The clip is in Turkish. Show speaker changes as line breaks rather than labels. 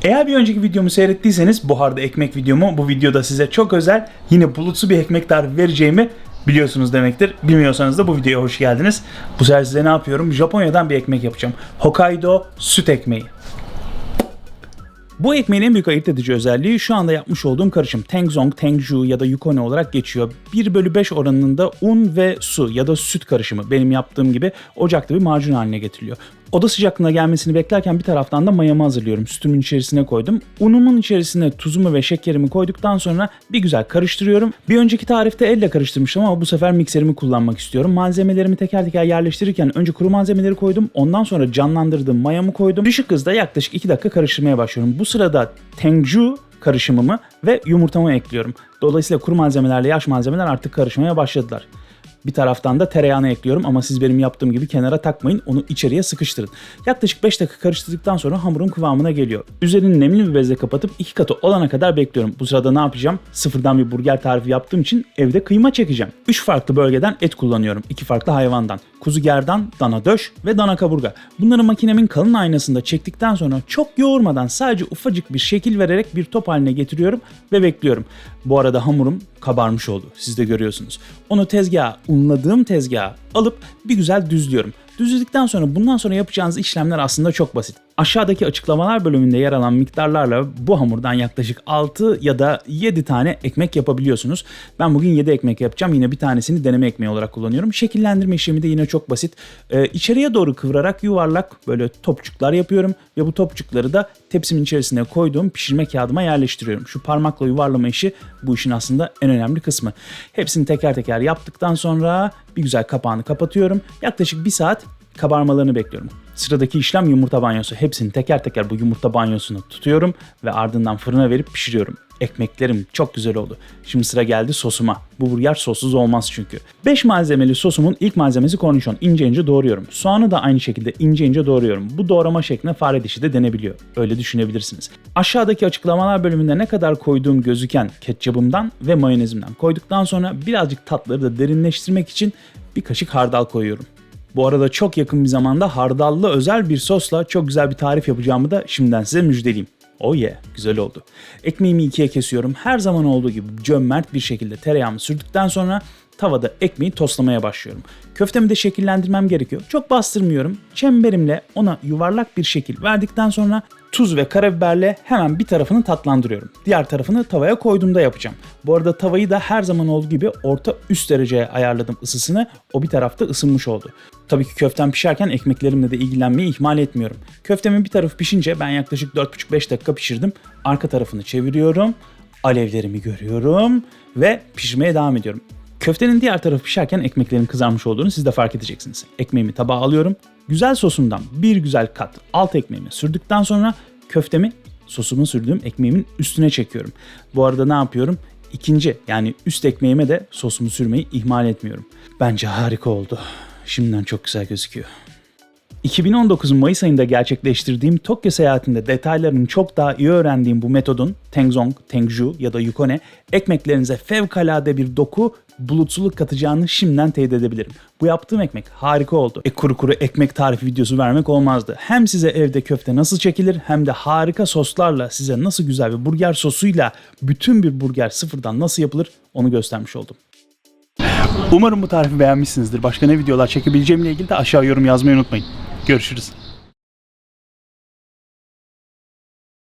Eğer bir önceki videomu seyrettiyseniz buharda ekmek videomu, bu videoda size çok özel yine bulutsu bir ekmek tarifi vereceğimi biliyorsunuz demektir. Bilmiyorsanız da bu videoya hoş geldiniz. Bu sefer size ne yapıyorum? Japonya'dan bir ekmek yapacağım. Hokkaido süt ekmeği. Bu ekmeğin en büyük ayırt edici özelliği şu anda yapmış olduğum karışım. Tengzong, Tengju ya da Yukone olarak geçiyor. 1/5 oranında un ve su ya da süt karışımı benim yaptığım gibi ocakta bir macun haline getiriliyor. Oda sıcaklığına gelmesini beklerken bir taraftan da mayamı hazırlıyorum. Sütümün içerisine koydum. Unumun içerisine tuzumu ve şekerimi koyduktan sonra bir güzel karıştırıyorum. Bir önceki tarifte elle karıştırmıştım ama bu sefer mikserimi kullanmak istiyorum. Malzemelerimi teker teker yerleştirirken önce kuru malzemeleri koydum. Ondan sonra canlandırdığım mayamı koydum. Düşük hızda yaklaşık 2 dakika karıştırmaya başlıyorum. Bu sırada Tengju karışımımı ve yumurtamı ekliyorum. Dolayısıyla kuru malzemelerle yaş malzemeler artık karışmaya başladılar. Bir taraftan da tereyağını ekliyorum ama siz benim yaptığım gibi kenara takmayın, onu içeriye sıkıştırın. Yaklaşık 5 dakika karıştırdıktan sonra hamurun kıvamına geliyor. Üzerini nemli bir bezle kapatıp 2 katı olana kadar bekliyorum. Bu sırada ne yapacağım? Sıfırdan bir burger tarifi yaptığım için evde kıyma çekeceğim. 3 farklı bölgeden et kullanıyorum. 2 farklı hayvandan. Kuzu gerdan, dana döş ve dana kaburga. Bunları makinemin kalın aynasında çektikten sonra çok yoğurmadan sadece ufacık bir şekil vererek bir top haline getiriyorum ve bekliyorum. Bu arada hamurum kabarmış oldu. Siz de görüyorsunuz. Onu unladığım tezgaha alıp bir güzel düzlüyorum. Düzledikten sonra bundan sonra yapacağınız işlemler aslında çok basit. Aşağıdaki açıklamalar bölümünde yer alan miktarlarla bu hamurdan yaklaşık 6 ya da 7 tane ekmek yapabiliyorsunuz. Ben bugün 7 ekmek yapacağım. Yine bir tanesini deneme ekmeği olarak kullanıyorum. Şekillendirme işlemi de yine çok basit. İçeriye doğru kıvırarak yuvarlak böyle topçuklar yapıyorum ve bu topçukları da tepsimin içerisine koyduğum pişirme kağıdıma yerleştiriyorum. Şu parmakla yuvarlama işi bu işin aslında en önemli kısmı. Hepsini teker teker yaptıktan sonra bir güzel kapağını kapatıyorum. Yaklaşık 1 saat kabarmalarını bekliyorum. Sıradaki işlem yumurta banyosu. Hepsini teker teker bu yumurta banyosunu tutuyorum ve ardından fırına verip pişiriyorum. Ekmeklerim çok güzel oldu. Şimdi sıra geldi sosuma. Bu burger sossuz olmaz çünkü. 5 malzemeli sosumun ilk malzemesi kornişon. İnce ince doğruyorum. Soğanı da aynı şekilde ince ince doğruyorum. Bu doğrama şekline fare dişi de denebiliyor. Öyle düşünebilirsiniz. Aşağıdaki açıklamalar bölümünde ne kadar koyduğum gözüken ketçabımdan ve mayonezimden koyduktan sonra birazcık tatları da derinleştirmek için bir kaşık hardal koyuyorum. Bu arada çok yakın bir zamanda hardallı özel bir sosla çok güzel bir tarif yapacağımı da şimdiden size müjdeleyeyim. Oh yeah, güzel oldu. Ekmeğimi ikiye kesiyorum. Her zaman olduğu gibi cömert bir şekilde tereyağımı sürdükten sonra tavada ekmeği tostlamaya başlıyorum. Köftemi de şekillendirmem gerekiyor. Çok bastırmıyorum. Çemberimle ona yuvarlak bir şekil verdikten sonra tuz ve karabiberle hemen bir tarafını tatlandırıyorum. Diğer tarafını tavaya koyduğumda yapacağım. Bu arada tavayı da her zaman olduğu gibi orta üst dereceye ayarladım ısısını. O bir tarafta ısınmış oldu. Tabii ki köftem pişerken ekmeklerimle de ilgilenmeyi ihmal etmiyorum. Köftemin bir tarafı pişince ben yaklaşık 4,5-5 dakika pişirdim. Arka tarafını çeviriyorum. Alevlerimi görüyorum ve pişirmeye devam ediyorum. Köftenin diğer tarafı pişerken ekmeklerin kızarmış olduğunu siz de fark edeceksiniz. Ekmeğimi tabağa alıyorum. Güzel sosumdan bir güzel kat alt ekmeğimi sürdükten sonra köftemi sosumu sürdüğüm ekmeğimin üstüne çekiyorum. Bu arada ne yapıyorum? İkinci yani üst ekmeğime de sosumu sürmeyi ihmal etmiyorum. Bence harika oldu. Şimdiden çok güzel gözüküyor. 2019'un Mayıs ayında gerçekleştirdiğim Tokyo seyahatinde detaylarını çok daha iyi öğrendiğim bu metodun Tengzong, Tengju ya da Yukone ekmeklerinize fevkalade bir doku, bulutsuluk katacağını şimdiden teyit edebilirim. Bu yaptığım ekmek harika oldu. Kuru kuru ekmek tarifi videosu vermek olmazdı. Hem size evde köfte nasıl çekilir hem de harika soslarla size nasıl güzel bir burger sosuyla bütün bir burger sıfırdan nasıl yapılır onu göstermiş oldum. Umarım bu tarifi beğenmişsinizdir. Başka ne videolar çekebileceğimle ilgili de aşağı yorum yazmayı unutmayın. Görüşürüz.